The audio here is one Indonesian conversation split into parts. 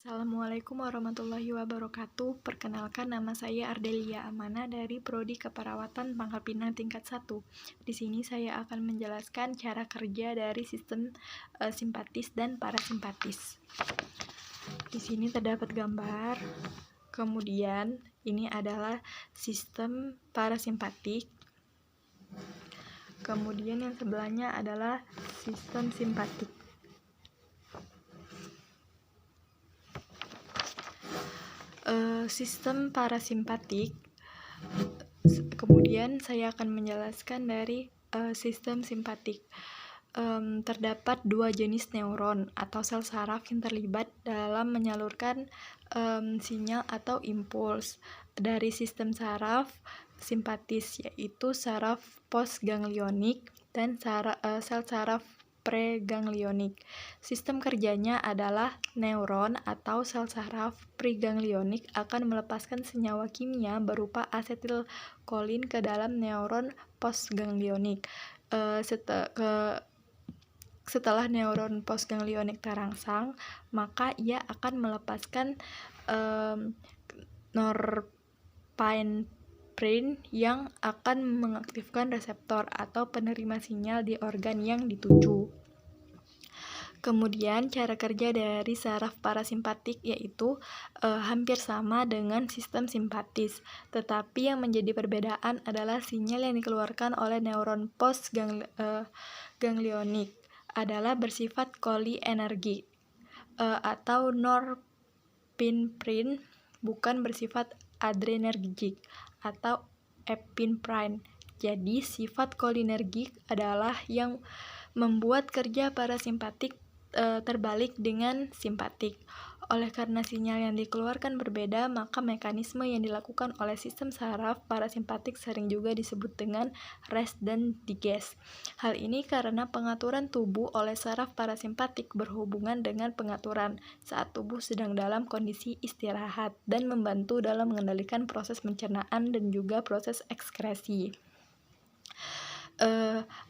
Assalamualaikum warahmatullahi wabarakatuh. Perkenalkan, nama saya Ardelia Amana dari Prodi Keperawatan Pangkal Pinang tingkat 1. Di sini saya akan menjelaskan cara kerja dari sistem simpatis dan parasimpatis. Di sini terdapat gambar. Kemudian ini adalah sistem parasimpatik. Kemudian yang sebelahnya adalah sistem simpatik. Sistem parasimpatik. Kemudian saya akan menjelaskan dari sistem simpatik. Terdapat dua jenis neuron atau sel saraf yang terlibat dalam menyalurkan sinyal atau impuls dari sistem saraf simpatis, yaitu saraf postganglionik dan sel saraf preganglionik. Sistem kerjanya adalah neuron atau sel saraf preganglionik akan melepaskan senyawa kimia berupa asetilkolin ke dalam neuron postganglionik. Setelah neuron postganglionik terangsang, maka ia akan melepaskan norepinephrine yang akan mengaktifkan reseptor atau penerima sinyal di organ yang dituju. Kemudian cara kerja dari saraf parasimpatik yaitu hampir sama dengan sistem simpatis, tetapi yang menjadi perbedaan adalah sinyal yang dikeluarkan oleh neuron postganglionik adalah bersifat cholinergic atau norepinephrine, bukan bersifat adrenergic atau epinephrine. Jadi sifat cholinergic adalah yang membuat kerja parasimpatik terbalik dengan simpatik. Oleh karena sinyal yang dikeluarkan berbeda, maka mekanisme yang dilakukan oleh sistem saraf parasimpatik sering juga disebut dengan rest dan digest. Hal ini karena pengaturan tubuh oleh saraf parasimpatik berhubungan dengan pengaturan saat tubuh sedang dalam kondisi istirahat dan membantu dalam mengendalikan proses pencernaan dan juga proses ekskresi.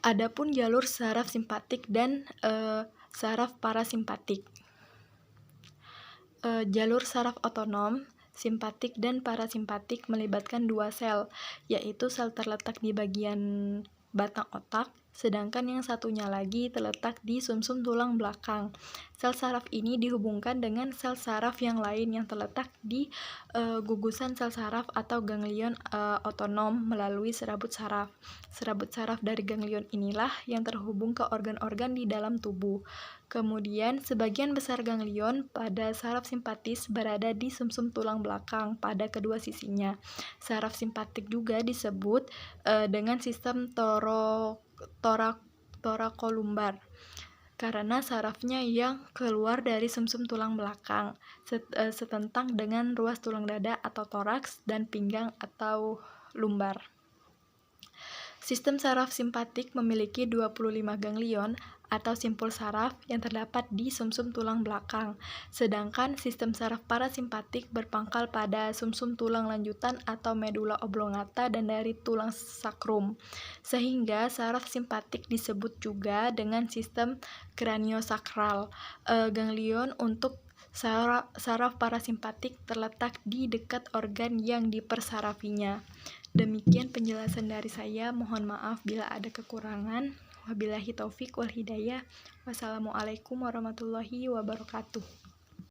Adapun jalur saraf simpatik dan saraf parasimpatik. Jalur saraf otonom, simpatik dan parasimpatik melibatkan dua sel, yaitu sel terletak di bagian batang otak, sedangkan yang satunya lagi terletak di sumsum tulang belakang. Sel saraf ini dihubungkan dengan sel saraf yang lain yang terletak di gugusan sel saraf atau ganglion otonom melalui serabut saraf. Serabut saraf dari ganglion inilah yang terhubung ke organ-organ di dalam tubuh. Kemudian sebagian besar ganglion pada saraf simpatis berada di sumsum tulang belakang pada kedua sisinya. Saraf simpatik juga disebut dengan sistem torakolumbar karena sarafnya yang keluar dari sumsum tulang belakang setentang dengan ruas tulang dada atau toraks dan pinggang atau lumbar. Sistem saraf simpatik memiliki 25 ganglion atau simpul saraf yang terdapat di sumsum tulang belakang, sedangkan sistem saraf parasimpatik berpangkal pada sumsum tulang lanjutan atau medula oblongata dan dari tulang sakrum, sehingga saraf simpatik disebut juga dengan sistem kraniosakral. Ganglion untuk saraf parasimpatik terletak di dekat organ yang dipersarafinya. Demikian penjelasan dari saya, mohon maaf bila ada kekurangan. Wabillahi taufik wal hidayah. Wassalamualaikum warahmatullahi wabarakatuh.